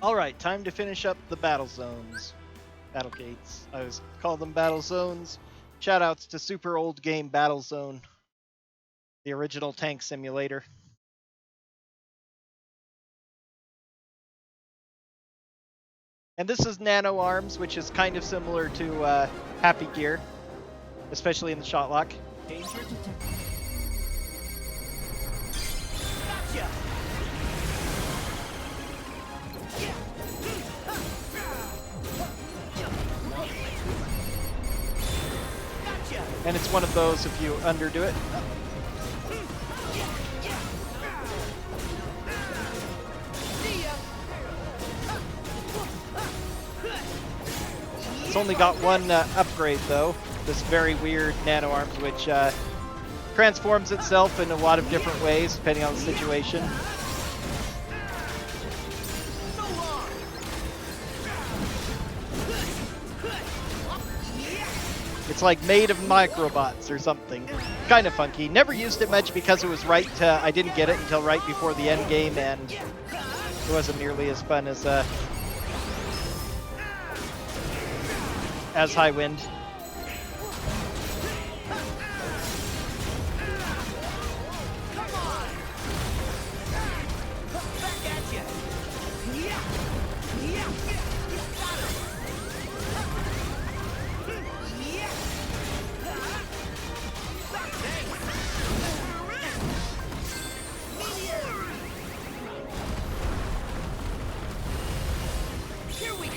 Alright, time to finish up the battle zones. Battlegates. I was call them battle zones. Shoutouts to super old game Battlezone, the original tank simulator. And this is Nano Arms, which is kind of similar to Happy Gear, especially in the shot lock. Danger detected. Gotcha. Gotcha. And it's one of those if you underdo it. It's only got one upgrade though, this very weird Nano Arms, which transforms itself in a lot of different ways depending on the situation. It's like made of microbots or something. Kind of funky. Never used it much because it was I didn't get it until right before the end game, and it wasn't nearly as fun as High Wind.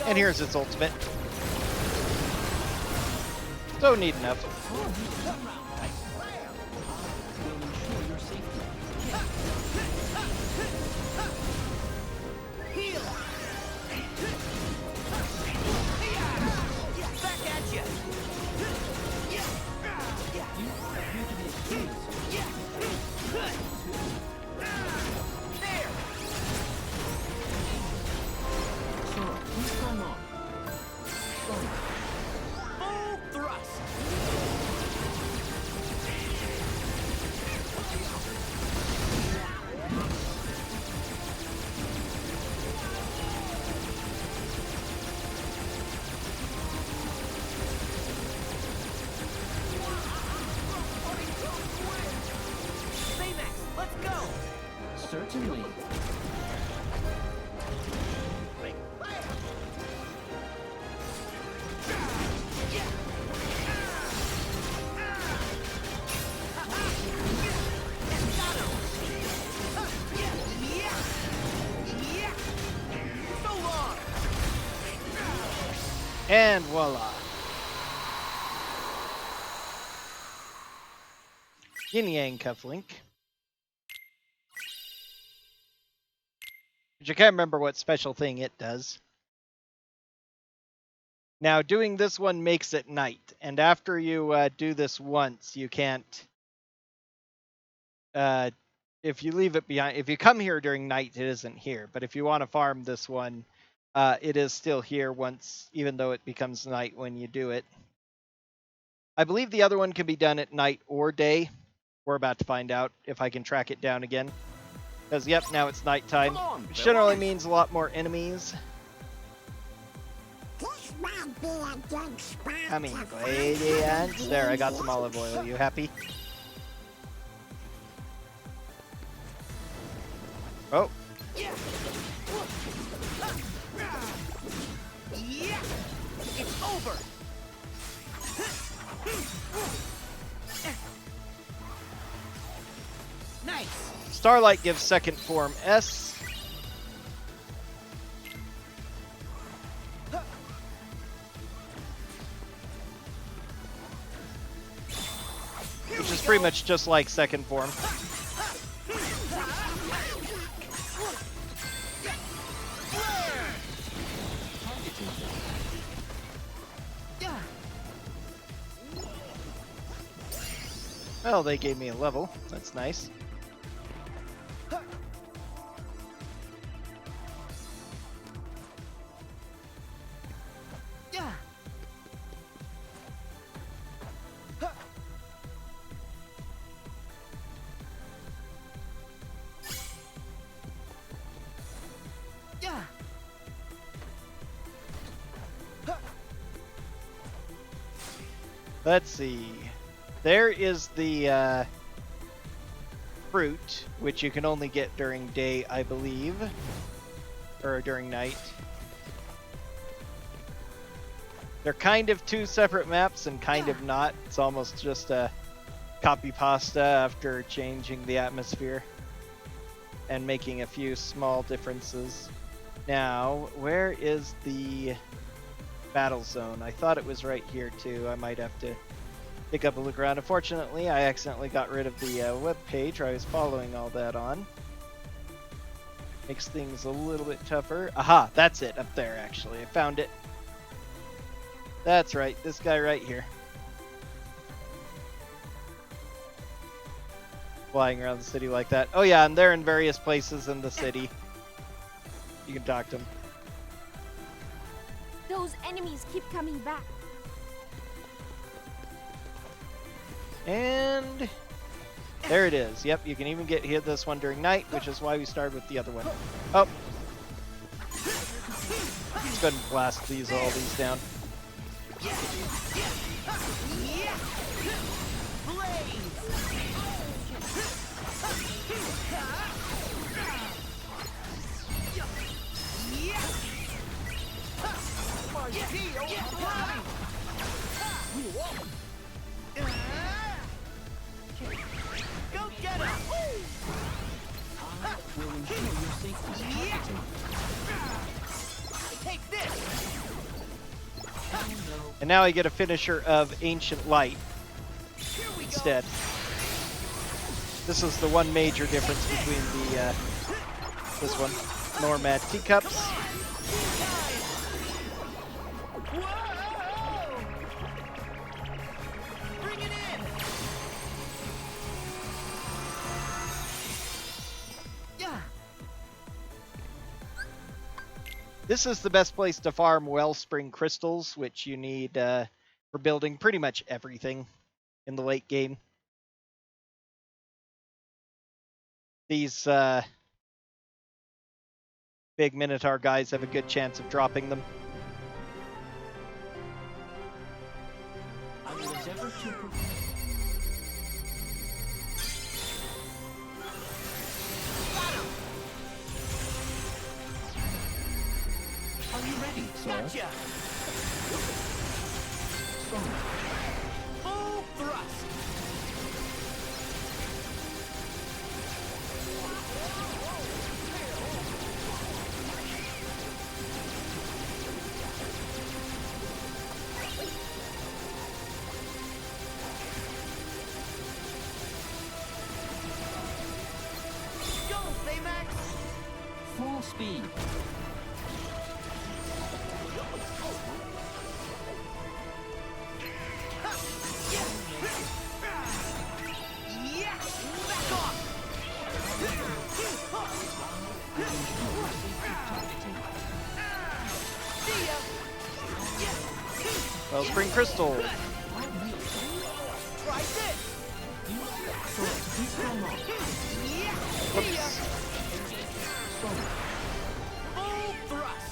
And here's its ultimate. So neat enough. Certainly. And voila. Yin Yang Cufflink. Which I can't remember what special thing it does. Now, doing this one makes it night, and after you do this once, you can't... if you leave it behind... If you come here during night, it isn't here. But if you want to farm this one, it is still here once, even though it becomes night when you do it. I believe the other one can be done at night or day. We're about to find out if I can track it down again. Because, yep, now it's nighttime, which generally means a lot more enemies. This might be a good spot. Coming, ingredients. There, I got some olive oil. You happy? Oh. Yeah. It's over. Nice. Starlight gives second form S. Which is pretty much just like second form. Well, they gave me a level. That's nice. Let's see. There is the fruit, which you can only get during day, I believe, or during night. They're kind of two separate maps and kind of not. It's almost just a copy pasta after changing the atmosphere and making a few small differences. Now, where is the battle zone? I thought it was right here too. I might have to pick up a look around. Unfortunately, I accidentally got rid of the web page where I was following all that on. Makes things a little bit tougher. Aha, that's it up there actually. I found it. That's right, this guy right here. Flying around the city like that. Oh yeah, and they're in various places in the city. You can talk to them. Those enemies keep coming back. And there it is. Yep, you can even get hit this one during night, which is why we started with the other one. Oh. Let's go ahead and blast all these down. Go get him! Will ensure your safety. Take this! And now I get a finisher of Ancient Light Here we go! instead. This is the one major difference between the this one, Nomad Teacups. Whoa! Bring it in! Yeah. This is the best place to farm Wellspring Crystals, which you need for building pretty much everything in the late game. These big Minotaur guys have a good chance of dropping them. I will endeavor to Are you ready, sir? Gotcha! Sorry. Full thrust! Go, Baymax! Full speed. Yeah! Back off! See ya! Wellspring Crystal. Try this! Sir, please come on. Yeah! See ya! Full thrust!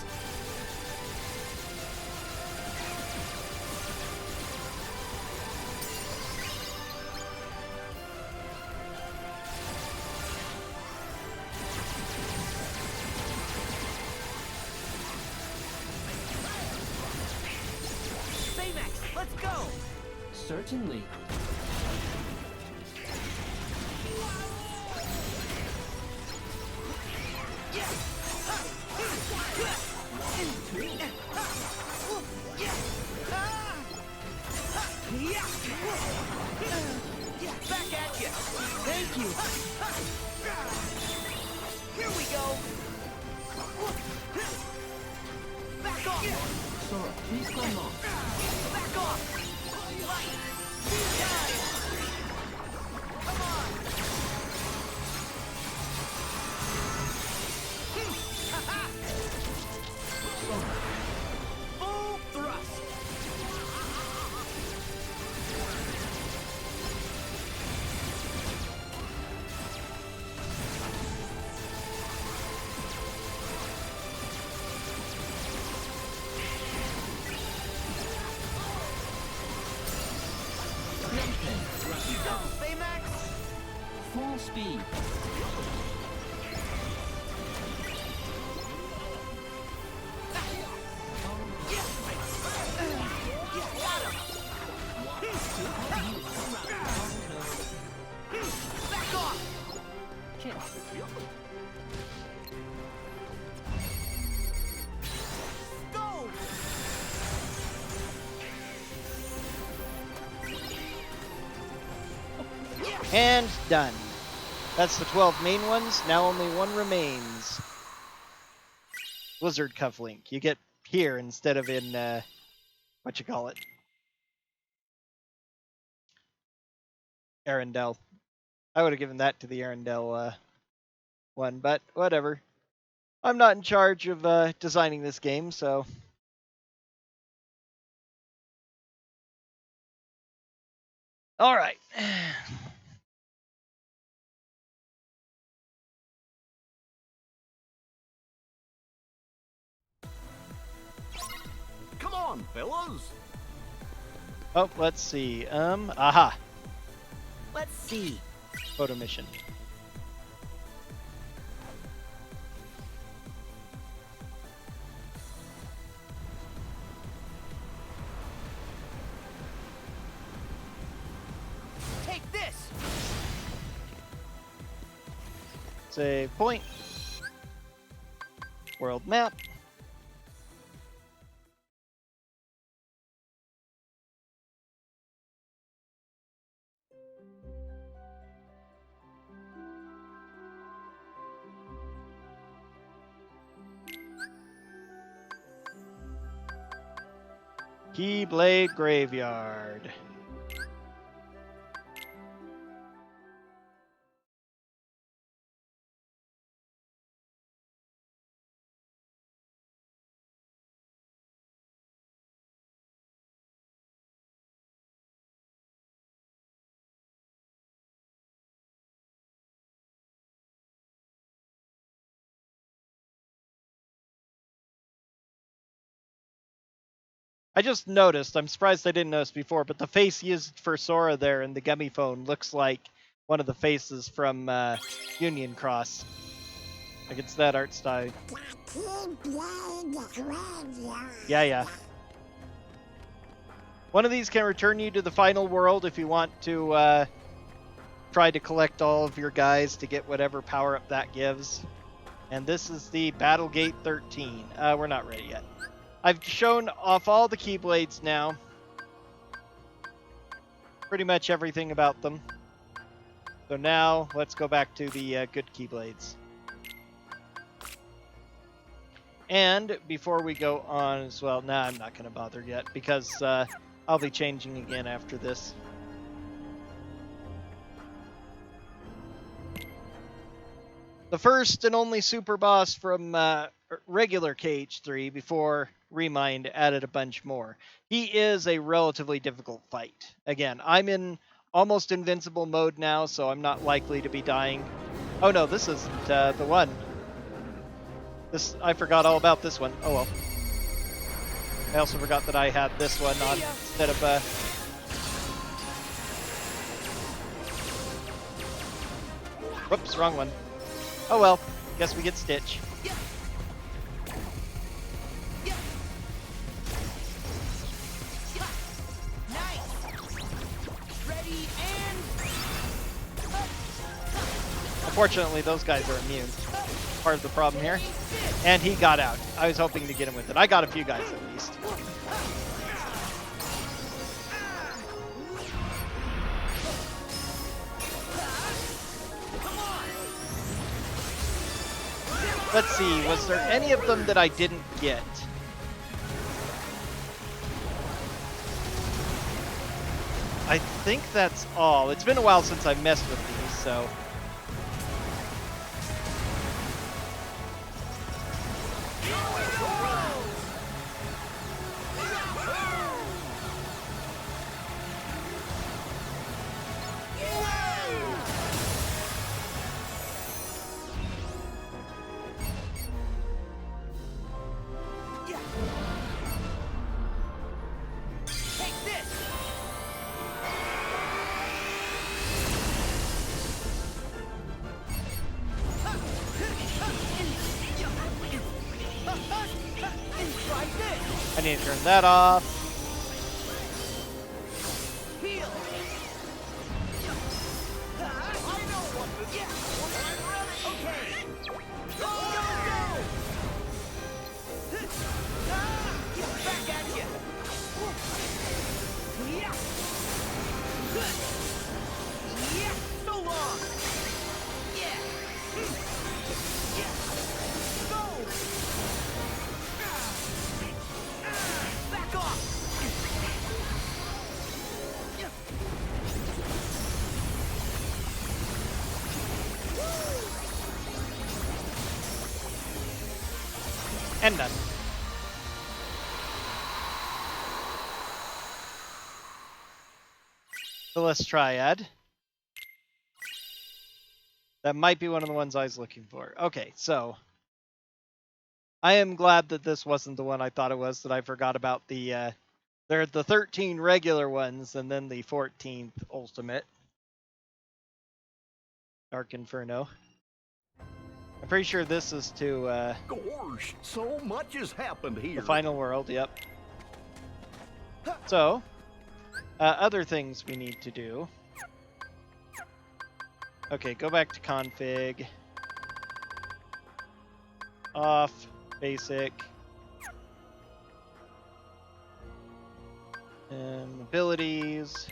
Baymax, let's go! Certainly. Back at you! Thank you! Here we go! Back off! Sir, please come on. Back off! Light! Time! Come on! Ha-ha! Full thrust! speed. Back off! Kick. Go! And done. That's the 12 main ones. Now only one remains. Blizzard Cufflink. You get here instead of in, what you call it? Arendelle. I would have given that to the Arendelle one, but whatever. I'm not in charge of designing this game, so... Alright. Come on, fellas! Oh, let's see. Aha. Let's see. Photo mission. Take this! Save point. World map. Keyblade Graveyard. I just noticed, I'm surprised I didn't notice before, but the face used for Sora there in the gummy phone looks like one of the faces from Union Cross. Like it's that art style. The Keyblade Graveyard. Yeah. One of these can return you to the final world if you want to try to collect all of your guys to get whatever power-up that gives. And this is the Battlegate 13. We're not ready yet. I've shown off all the Keyblades now. Pretty much everything about them. So now, let's go back to the good Keyblades. And before we go on as well, I'm not going to bother yet because I'll be changing again after this. The first and only super boss from regular KH3 before Remind added a bunch more. He is a relatively difficult fight. Again, I'm in almost invincible mode now, so I'm not likely to be dying. Oh no, this isn't the one. I forgot all about this one. Oh well. I also forgot that I had this one on instead of whoops, wrong one. Oh well, guess we get Stitch. Unfortunately, those guys are immune. Part of the problem here. And he got out. I was hoping to get him with it. I got a few guys at least. Let's see, was there any of them that I didn't get? I think that's all. It's been a while since I've messed with these, so... I need to turn that off. Heal. I know what to do. I'm ready. Okay. Go, go, go. Back at you. Yeah. Yeah. So long. Yeah. Yeah. Go. Back off. And done. Celeste Triad. That might be one of the ones I was looking for. Okay, so I am glad that this wasn't the one I thought it was, that I forgot about the there are the 13 regular ones and then the 14th ultimate. Dark Inferno. I'm pretty sure this is to Gosh, so much has happened here. the final world, yep. So, other things we need to do. Okay, go back to config. Off, basic. Abilities.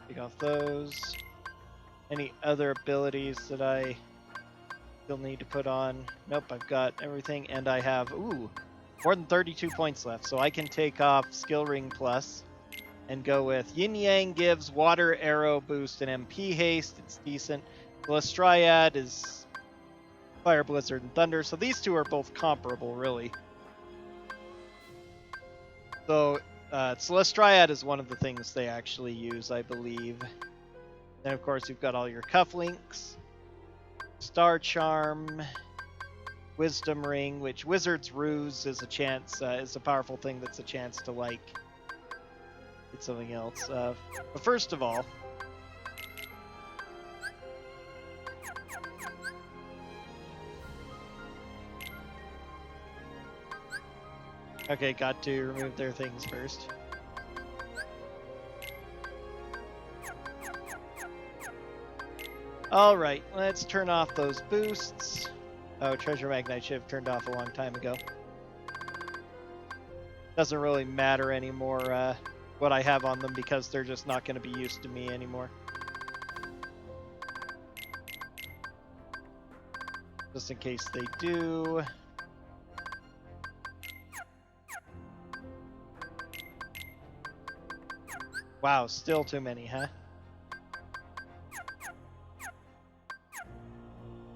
Take off those. Any other abilities that I still need to put on? Nope, I've got everything, and I have, more than 32 points left, so I can take off Skill Ring Plus and go with Yin Yang gives Water Arrow boost and MP haste. It's decent. Celeste Triad is Fire, Blizzard, and Thunder, so these two are both comparable, really. So, Celeste Triad is one of the things they actually use, I believe. Then, of course, you've got all your cufflinks, Star Charm, Wisdom Ring, which Wizard's Ruse is a chance, is a powerful thing that's a chance to, like, get something else. But first of all, okay, got to remove their things first. Alright, let's turn off those boosts. Oh, Treasure Magnite should have turned off a long time ago. Doesn't really matter anymore what I have on them because they're just not going to be used to me anymore. Just in case they do. Wow, still too many, huh?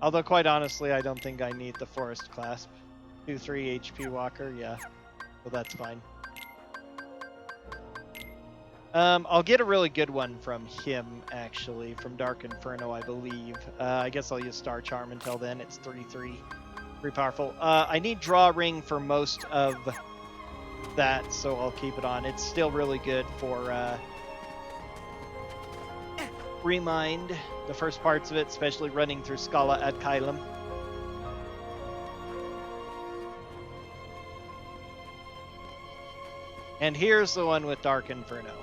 Although, quite honestly, I don't think I need the Forest Clasp. 2-3 HP Walker, yeah. So that's fine. I'll get a really good one from him, actually, from Dark Inferno, I believe. I guess I'll use Star Charm until then. It's 3-3. Pretty powerful. I need Draw Ring for most of that, so I'll keep it on. It's still really good for Remind, the first parts of it, especially running through Scala ad Kylum. And here's the one with Dark Inferno.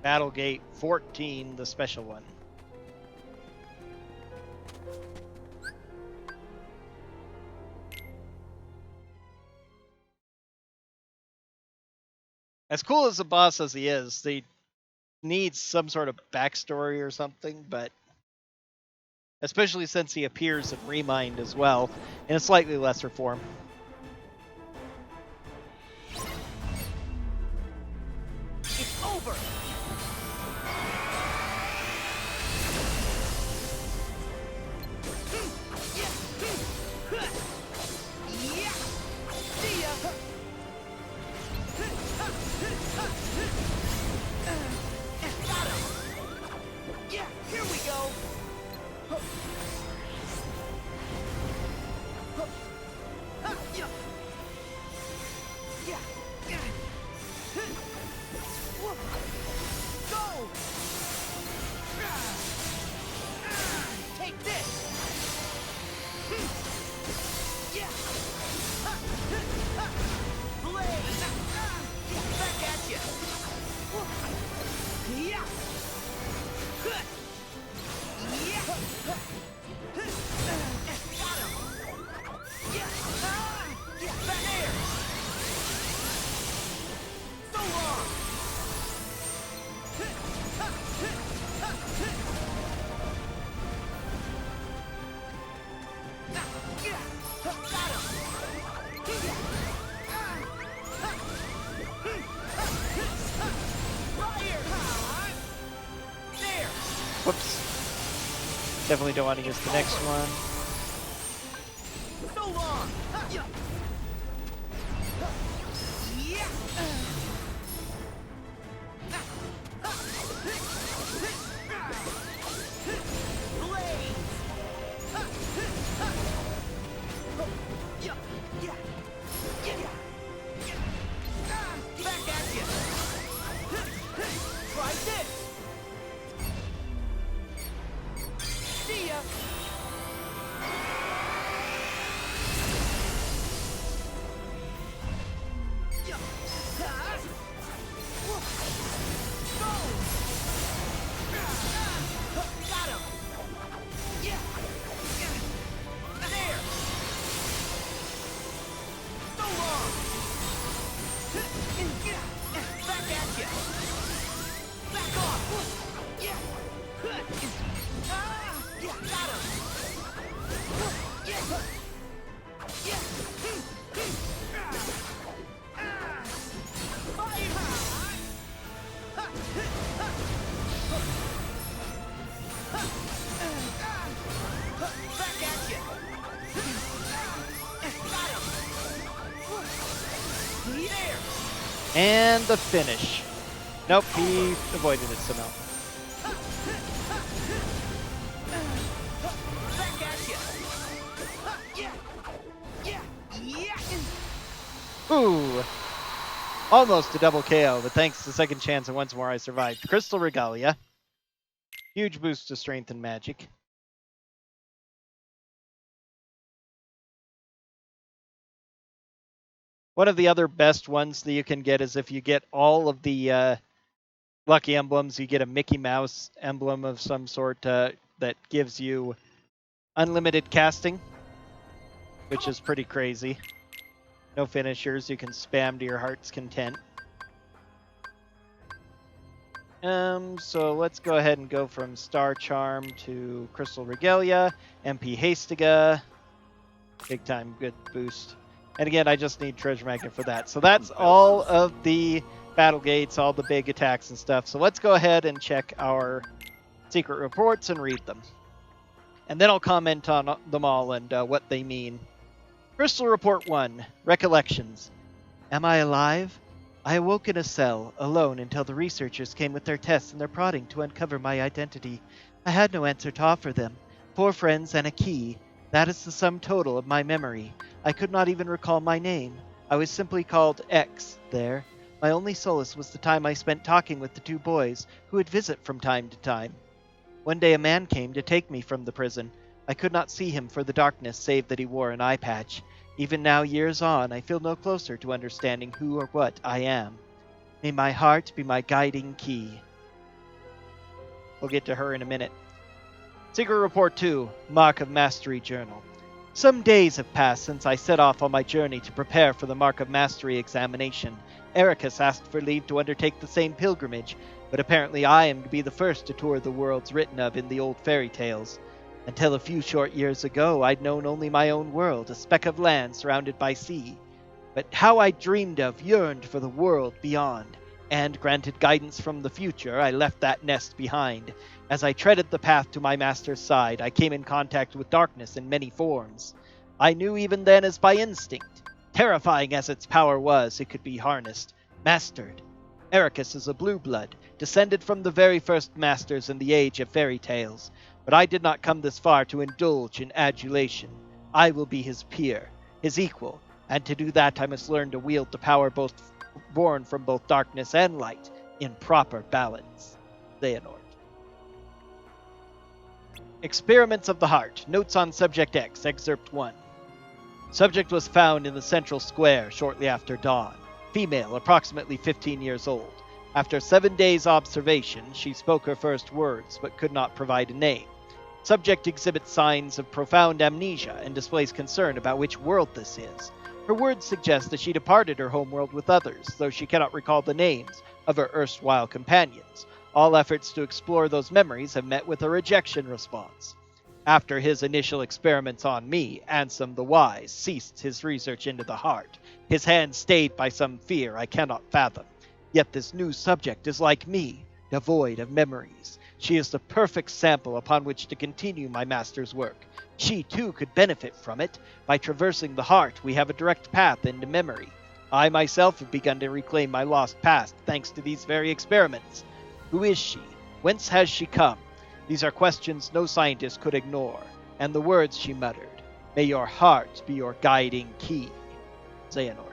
Battlegate 14, the special one. As cool as a boss as he is, they need some sort of backstory or something, but especially since he appears in Remind as well, in a slightly lesser form. It's over. Yeah. See ya. Got him. Yeah, here we go. Yeah. Yeah. Go. Take this. Definitely don't want to use the next one. So long. Yeah. Yeah. Blaze. Yeah. Yeah. Yeah. Back at you. Try this. See ya. Yeah. Go. Got him. Yeah. There. So long. Back at you. Back off. Yeah. Yeah. Got him. Yeah. Yeah. Back at you. Got him. There. And the finish. Nope, he avoided it somehow. Back at you. Yeah. Yeah. Yeah. Ooh. Almost a double KO, but thanks to second chance and once more I survived. Crystal Regalia. Huge boost to strength and magic. One of the other best ones that you can get is if you get all of the lucky emblems, you get a Mickey Mouse emblem of some sort that gives you unlimited casting, which is pretty crazy. No finishers, you can spam to your heart's content. So let's go ahead and go from Star Charm to Crystal Regalia, MP Hastiga. Big time good boost. And again, I just need Treasure Magnet for that. So that's all of the Battlegates, all the big attacks and stuff. So let's go ahead and check our secret reports and read them. And then I'll comment on them all and what they mean. Crystal Report 1, Recollections. Am I alive? I awoke in a cell, alone, until the researchers came with their tests and their prodding to uncover my identity. I had no answer to offer them. 4 friends and a key. That is the sum total of my memory. I could not even recall my name. I was simply called X there. My only solace was the time I spent talking with the 2 boys, who would visit from time to time. One day a man came to take me from the prison. I could not see him for the darkness, save that he wore an eye patch. Even now, years on, I feel no closer to understanding who or what I am. May my heart be my guiding key. We'll get to her in a minute. Secret Report 2, Mark of Mastery Journal. Some days have passed since I set off on my journey to prepare for the Mark of Mastery examination. Ericus asked for leave to undertake the same pilgrimage, but apparently I am to be the first to tour the worlds written of in the old fairy tales. Until a few short years ago, I'd known only my own world, a speck of land surrounded by sea. But how I dreamed of, yearned for the world beyond, and, granted guidance from the future, I left that nest behind. As I treaded the path to my master's side, I came in contact with darkness in many forms. I knew even then as by instinct. Terrifying as its power was, it could be harnessed, mastered. Ericus is a blue blood, descended from the very first masters in the age of fairy tales. But I did not come this far to indulge in adulation. I will be his peer, his equal, and to do that I must learn to wield the power born from both darkness and light in proper balance. Xehanort. Experiments of the Heart. Notes on Subject X, Excerpt 1. Subject was found in the central square shortly after dawn. Female, approximately 15 years old. After 7 days' observation, she spoke her first words, but could not provide a name. Subject exhibits signs of profound amnesia and displays concern about which world this is. Her words suggest that she departed her homeworld with others, though she cannot recall the names of her erstwhile companions. All efforts to explore those memories have met with a rejection response. After his initial experiments on me, Ansem the Wise ceased his research into the heart, his hand stayed by some fear I cannot fathom. Yet this new subject is like me, devoid of memories. She is the perfect sample upon which to continue my master's work. She, too, could benefit from it. By traversing the heart, we have a direct path into memory. I myself have begun to reclaim my lost past thanks to these very experiments. Who is she? Whence has she come? These are questions no scientist could ignore. And the words she muttered, "May your heart be your guiding key." Xehanort.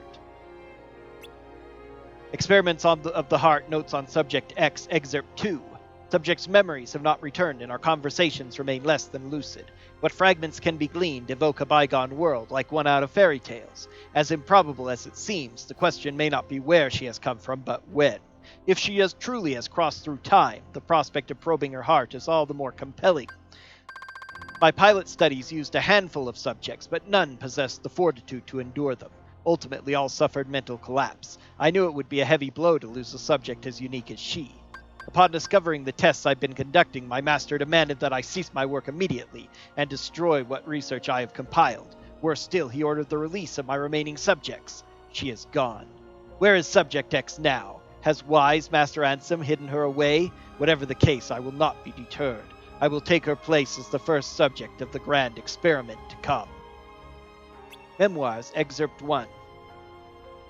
Experiments of the heart, notes on Subject X, Excerpt 2. Subject's memories have not returned and our conversations remain less than lucid. What fragments can be gleaned evoke a bygone world, like one out of fairy tales. As improbable as it seems, the question may not be where she has come from, but when. If she truly has crossed through time, the prospect of probing her heart is all the more compelling. My pilot studies used a handful of subjects, but none possessed the fortitude to endure them. Ultimately, all suffered mental collapse. I knew it would be a heavy blow to lose a subject as unique as she. Upon discovering the tests I've been conducting, my master demanded that I cease my work immediately and destroy what research I have compiled. Worse still, he ordered the release of my remaining subjects. She is gone. Where is Subject X now? Has wise Master Ansem hidden her away? Whatever the case, I will not be deterred. I will take her place as the first subject of the grand experiment to come. Memoirs, Excerpt 1.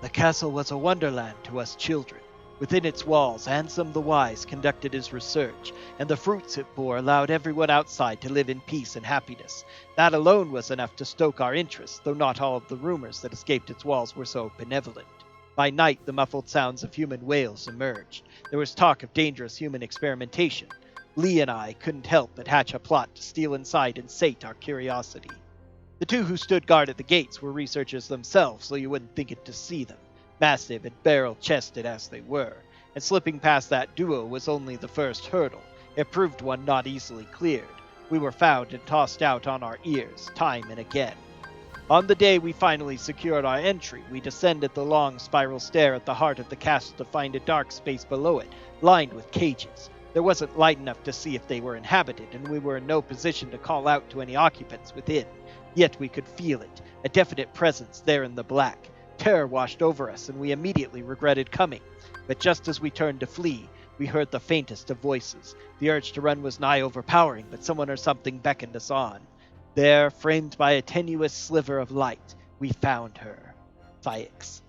The castle was a wonderland to us children. Within its walls, Ansem the Wise conducted his research, and the fruits it bore allowed everyone outside to live in peace and happiness. That alone was enough to stoke our interest, though not all of the rumors that escaped its walls were so benevolent. By night, the muffled sounds of human wails emerged. There was talk of dangerous human experimentation. Lee and I couldn't help but hatch a plot to steal inside and sate our curiosity. The two who stood guard at the gates were researchers themselves, so you wouldn't think it to see them, massive and barrel-chested as they were, and slipping past that duo was only the first hurdle. It proved one not easily cleared. We were found and tossed out on our ears, time and again. On the day we finally secured our entry, we descended the long spiral stair at the heart of the castle to find a dark space below it, lined with cages. There wasn't light enough to see if they were inhabited, and we were in no position to call out to any occupants within. Yet we could feel it, a definite presence there in the black. Terror washed over us, and we immediately regretted coming. But just as we turned to flee, we heard the faintest of voices. The urge to run was nigh overpowering, but someone or something beckoned us on. There, framed by a tenuous sliver of light, we found her. Thyix.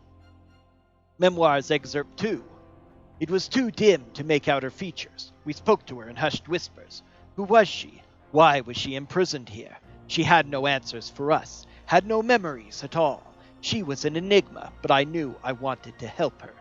Memoirs, Excerpt 2. It was too dim to make out her features. We spoke to her in hushed whispers. Who was she? Why was she imprisoned here? She had no answers for us, had no memories at all. She was an enigma, but I knew I wanted to help her.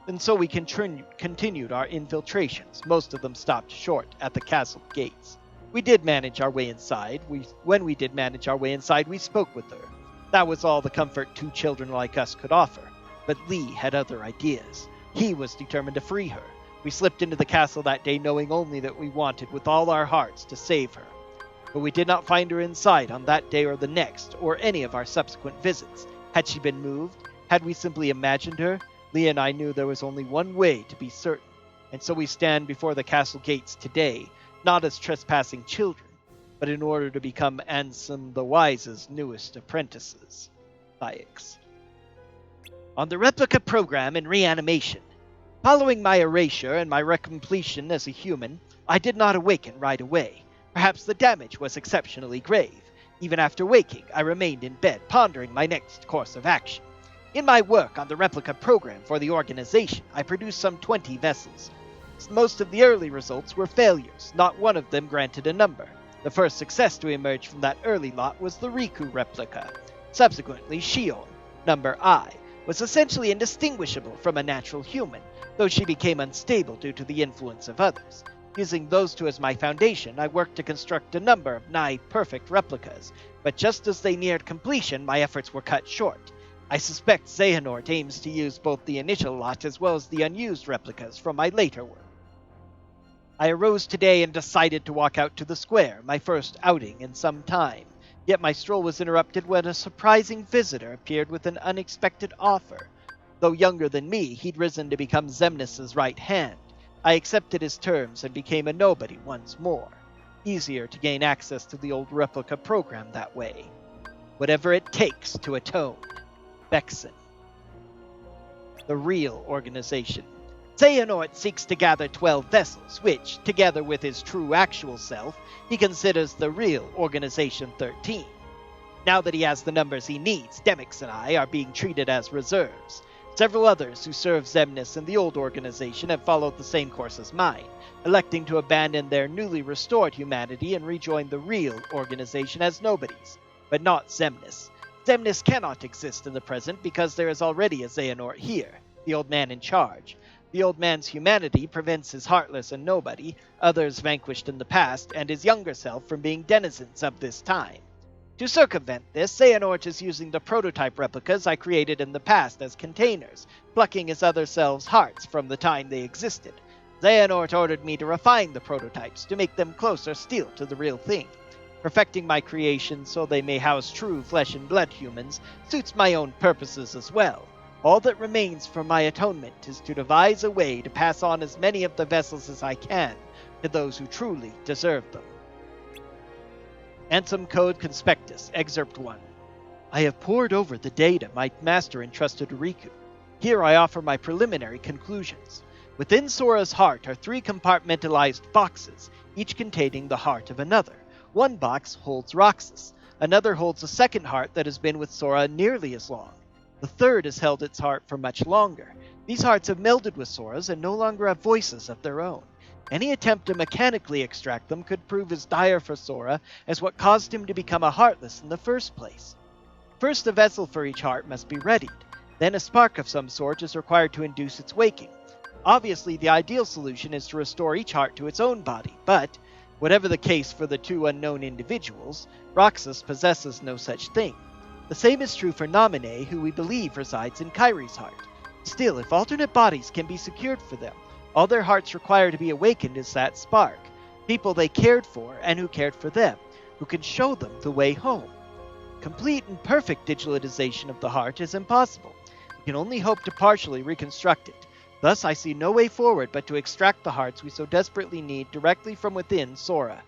And so we continued our infiltrations. Most of them stopped short at the castle gates. We did manage our way inside. When we did manage our way inside, we spoke with her. That was all the comfort two children like us could offer. But Lee had other ideas. He was determined to free her. We slipped into the castle that day knowing only that we wanted with all our hearts to save her. But we did not find her inside on that day or the next, or any of our subsequent visits. Had she been moved? Had we simply imagined her? Lee and I knew there was only one way to be certain, and so we stand before the castle gates today, not as trespassing children, but in order to become Ansem the Wise's newest apprentices. Thyix. On the replica program in reanimation. Following my erasure and my recompletion as a human, I did not awaken right away. Perhaps the damage was exceptionally grave. Even after waking, I remained in bed, pondering my next course of action. In my work on the replica program for the organization, I produced some 20 vessels. Most of the early results were failures, not one of them granted a number. The first success to emerge from that early lot was the Riku replica. Subsequently, Shion, number I, was essentially indistinguishable from a natural human, though she became unstable due to the influence of others. Using those two as my foundation, I worked to construct a number of nigh-perfect replicas, but just as they neared completion, my efforts were cut short. I suspect Xehanort aims to use both the initial lot as well as the unused replicas from my later work. I arose today and decided to walk out to the square, my first outing in some time. Yet my stroll was interrupted when a surprising visitor appeared with an unexpected offer. Though younger than me, he'd risen to become Xemnas' right hand. I accepted his terms and became a nobody once more. Easier to gain access to the old replica program that way. Whatever it takes to atone. Vexen. The real organization. Xehanort seeks to gather 12 vessels, which, together with his true actual self, he considers the real Organization 13. Now that he has the numbers he needs, Demix and I are being treated as reserves. Several others who served Xemnas in the old organization have followed the same course as mine, electing to abandon their newly restored humanity and rejoin the real organization as nobodies. But not Xemnas. Xemnas cannot exist in the present because there is already a Xehanort here, the old man in charge. The old man's humanity prevents his heartless and nobody, others vanquished in the past, and his younger self from being denizens of this time. To circumvent this, Xehanort is using the prototype replicas I created in the past as containers, plucking his other selves' hearts from the time they existed. Xehanort ordered me to refine the prototypes, to make them closer still to the real thing. Perfecting my creations so they may house true flesh and blood humans suits my own purposes as well. All that remains for my atonement is to devise a way to pass on as many of the vessels as I can to those who truly deserve them. Ansem Code Conspectus, Excerpt 1. I have pored over the data my master entrusted to Riku. Here I offer my preliminary conclusions. Within Sora's heart are 3 compartmentalized boxes, each containing the heart of another. One box holds Roxas. Another holds a second heart that has been with Sora nearly as long. The third has held its heart for much longer. These hearts have melded with Sora's and no longer have voices of their own. Any attempt to mechanically extract them could prove as dire for Sora as what caused him to become a Heartless in the first place. First, a vessel for each heart must be readied. Then a spark of some sort is required to induce its waking. Obviously, the ideal solution is to restore each heart to its own body, but, whatever the case for the 2 unknown individuals, Roxas possesses no such thing. The same is true for Naminé, who we believe resides in Kairi's heart. Still, if alternate bodies can be secured for them, all their hearts require to be awakened is that spark, people they cared for and who cared for them, who can show them the way home. Complete and perfect digitalization of the heart is impossible. We can only hope to partially reconstruct it. Thus, I see no way forward but to extract the hearts we so desperately need directly from within Sora.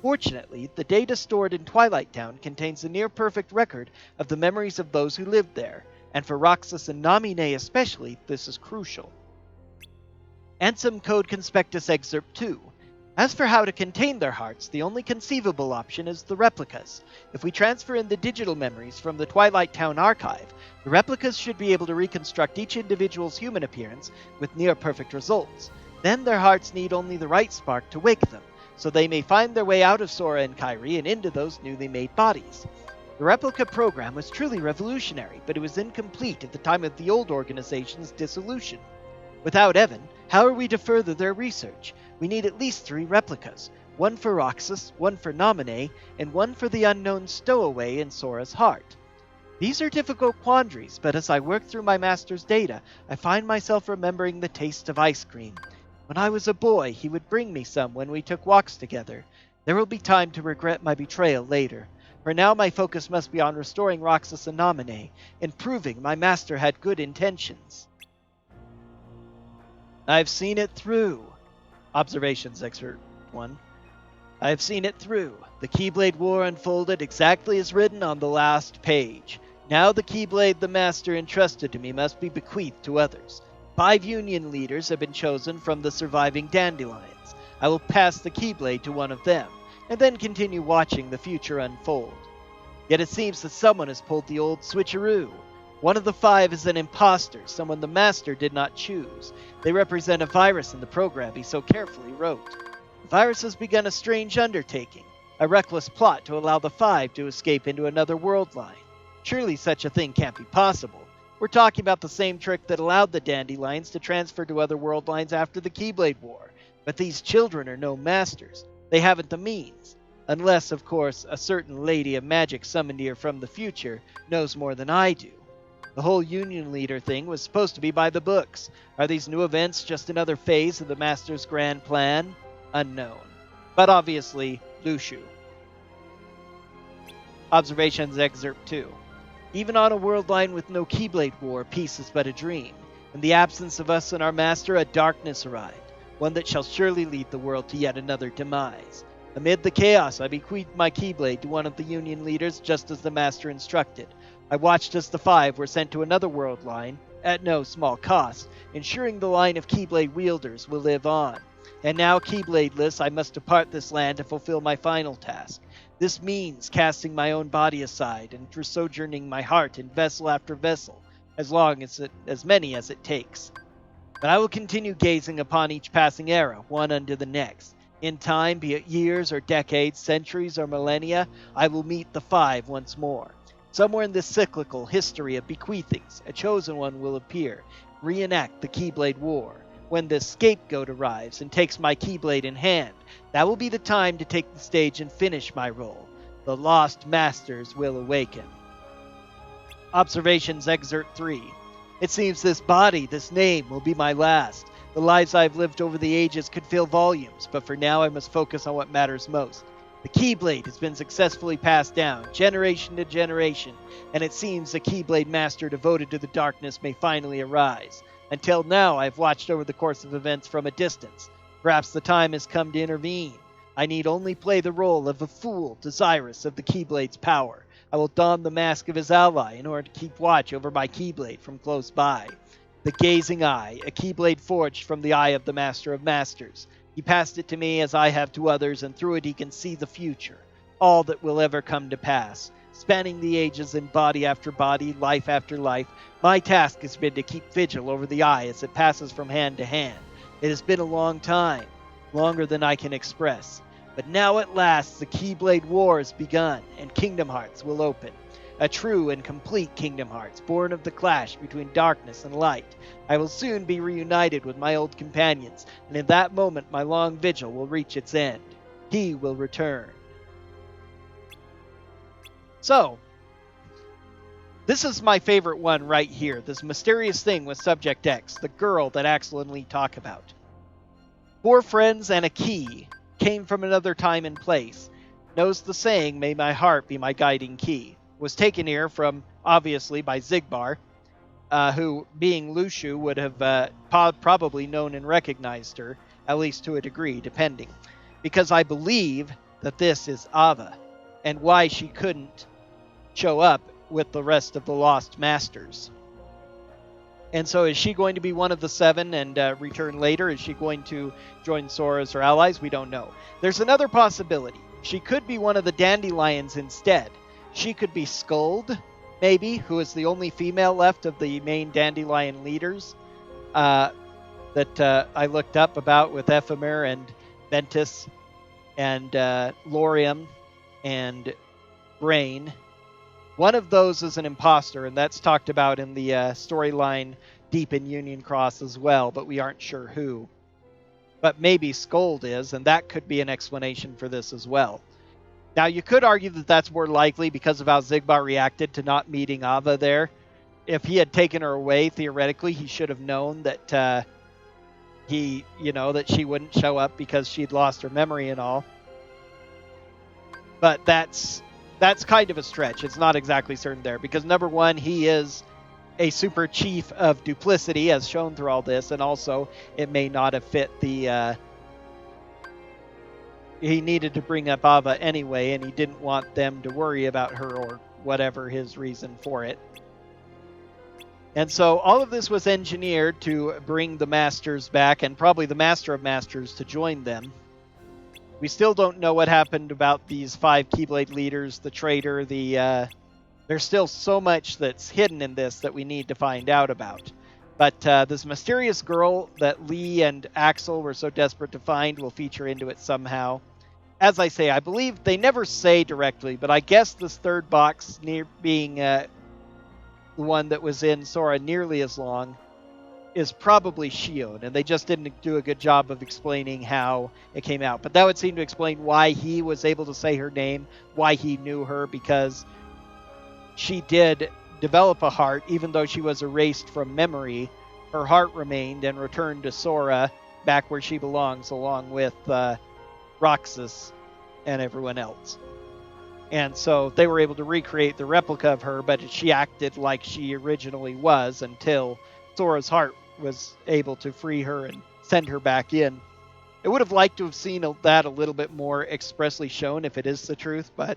Fortunately, the data stored in Twilight Town contains a near-perfect record of the memories of those who lived there, and for Roxas and Naminé especially, this is crucial. Ansem Code Conspectus Excerpt 2. As for how to contain their hearts, the only conceivable option is the replicas. If we transfer in the digital memories from the Twilight Town archive, the replicas should be able to reconstruct each individual's human appearance with near-perfect results. Then their hearts need only the right spark to wake them, so they may find their way out of Sora and Kairi and into those newly made bodies. The replica program was truly revolutionary, but it was incomplete at the time of the old organization's dissolution. Without Evan, how are we to further their research? We need at least 3 replicas, one for Roxas, one for Naminé, and one for the unknown stowaway in Sora's heart. These are difficult quandaries, but as I work through my master's data, I find myself remembering the taste of ice cream. When I was a boy, he would bring me some when we took walks together. There will be time to regret my betrayal later. For now my focus must be on restoring Roxas and Naminé, and proving my master had good intentions. I've seen it through. Observations Excerpt 1. I've seen it through. The Keyblade War unfolded exactly as written on the last page. Now the Keyblade the Master entrusted to me must be bequeathed to others. 5 Union leaders have been chosen from the surviving Dandelions. I will pass the Keyblade to one of them, and then continue watching the future unfold. Yet it seems that someone has pulled the old switcheroo. One of the 5 is an imposter, someone the Master did not choose. They represent a virus in the program he so carefully wrote. The virus has begun a strange undertaking, a reckless plot to allow the 5 to escape into another world line. Surely such a thing can't be possible. We're talking about the same trick that allowed the Dandelions to transfer to other world lines after the Keyblade War. But these children are no masters. They haven't the means. Unless, of course, a certain lady of magic summoned here from the future knows more than I do. The whole Union Leader thing was supposed to be by the books. Are these new events just another phase of the Master's grand plan? Unknown. But obviously, Lushu. Observations Excerpt 2. Even on a world line with no Keyblade War, peace is but a dream. In the absence of us and our master, a darkness arrived, one that shall surely lead the world to yet another demise. Amid the chaos, I bequeathed my Keyblade to one of the Union leaders just as the master instructed. I watched as the 5 were sent to another world line, at no small cost, ensuring the line of Keyblade wielders will live on. And now, Keybladeless, I must depart this land to fulfill my final task. This means casting my own body aside and sojourning my heart in vessel after vessel, as many as it takes. But I will continue gazing upon each passing era, one under the next. In time, be it years or decades, centuries or millennia, I will meet the five once more. Somewhere in this cyclical history of bequeathings, a chosen one will appear, reenact the Keyblade War. When the scapegoat arrives and takes my Keyblade in hand, that will be the time to take the stage and finish my role. The lost masters will awaken. Observations Excerpt 3. It seems this body, this name, will be my last. The lives I've lived over the ages could fill volumes, but for now I must focus on what matters most. The Keyblade has been successfully passed down, generation to generation, and it seems the Keyblade Master devoted to the darkness may finally arise. Until now, I've watched over the course of events from a distance. Perhaps the time has come to intervene. I need only play the role of a fool desirous of the Keyblade's power. I will don the mask of his ally in order to keep watch over my Keyblade from close by. The Gazing Eye, a Keyblade forged from the eye of the Master of Masters. He passed it to me as I have to others, and through it he can see the future, all that will ever come to pass. Spanning the ages in body after body, life after life, my task has been to keep vigil over the eye as it passes from hand to hand. It has been a long time, longer than I can express. But now at last the Keyblade War has begun, and Kingdom Hearts will open. A true and complete Kingdom Hearts, born of the clash between darkness and light. I will soon be reunited with my old companions, and in that moment my long vigil will reach its end. He will return. So, this is my favorite one right here, this mysterious thing with Subject X, the girl that Axel and Lee talk about. 4 friends and a key came from another time and place. Knows the saying, may my heart be my guiding key. Was taken here from, obviously, by Zigbar, who, being Lushu, would have probably known and recognized her, at least to a degree, depending. Because I believe that this is Ava, and why she couldn't show up with the rest of the Lost Masters. And so is she going to be one of the 7 and return later? Is she going to join Sora as her allies? We don't know. There's another possibility. She could be one of the Dandelions instead. She could be Skuld, maybe, who is the only female left of the main Dandelion leaders that I looked up about with Ephemer and Ventus and Lorium and Brain. One of those is an imposter, and that's talked about in the storyline deep in Union Cross as well, but we aren't sure who. But maybe Skuld is, and that could be an explanation for this as well. Now, you could argue that that's more likely because of how Zigbar reacted to not meeting Ava there. If he had taken her away, theoretically, he should have known that that she wouldn't show up because she'd lost her memory and all. But that's kind of a stretch. It's not exactly certain there because, number one, he is a super chief of duplicity, as shown through all this, and also it may not have fit the... he needed to bring up Ava anyway, and he didn't want them to worry about her or whatever his reason for it. And so all of this was engineered to bring the Masters back, and probably the Master of Masters to join them. We still don't know what happened about these 5 Keyblade leaders, the traitor, there's still so much that's hidden in this that we need to find out about. But this mysterious girl that Lee and Axel were so desperate to find will feature into it somehow. As I say, I believe they never say directly, but I guess this third box being the one that was in Sora nearly as long is probably Shion, and they just didn't do a good job of explaining how it came out. But that would seem to explain why he was able to say her name, why he knew her, because she did develop a heart, even though she was erased from memory. Her heart remained and returned to Sora back where she belongs, along with Roxas and everyone else. And so they were able to recreate the replica of her, but she acted like she originally was until Sora's heart was able to free her and send her back in. I would have liked to have seen that a little bit more expressly shown if it is the truth, but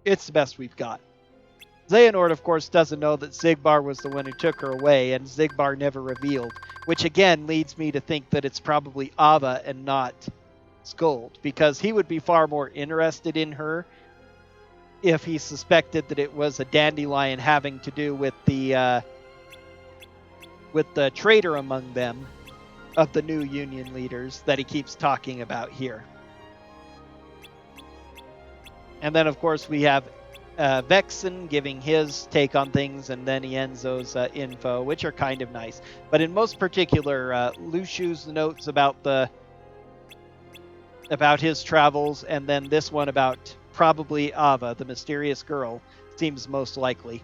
it's the best we've got. Xehanort, of course, doesn't know that Zigbar was the one who took her away, and Zigbar never revealed, which again leads me to think that it's probably Ava and not Skuld, because he would be far more interested in her if he suspected that it was a dandelion having to do with the traitor among them of the new Union leaders that he keeps talking about here. And then, of course, we have Vexen giving his take on things, and then Ienzo's info, which are kind of nice. But in most particular, Lushu's notes about his travels, and then this one about probably Ava, the mysterious girl, seems most likely.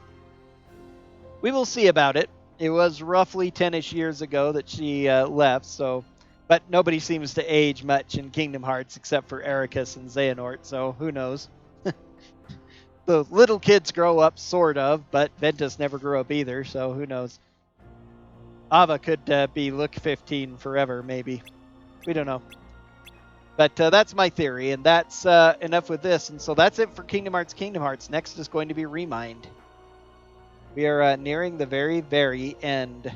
We will see about it. It was roughly 10-ish years ago that she left, so... But nobody seems to age much in Kingdom Hearts except for Ericus and Xehanort, so who knows? The little kids grow up, sort of, but Ventus never grew up either, so who knows? Ava could be look 15 forever, maybe. We don't know. But that's my theory, and that's enough with this. And so that's it for Kingdom Hearts Kingdom Hearts. Next is going to be Remind. We are nearing the very, very end.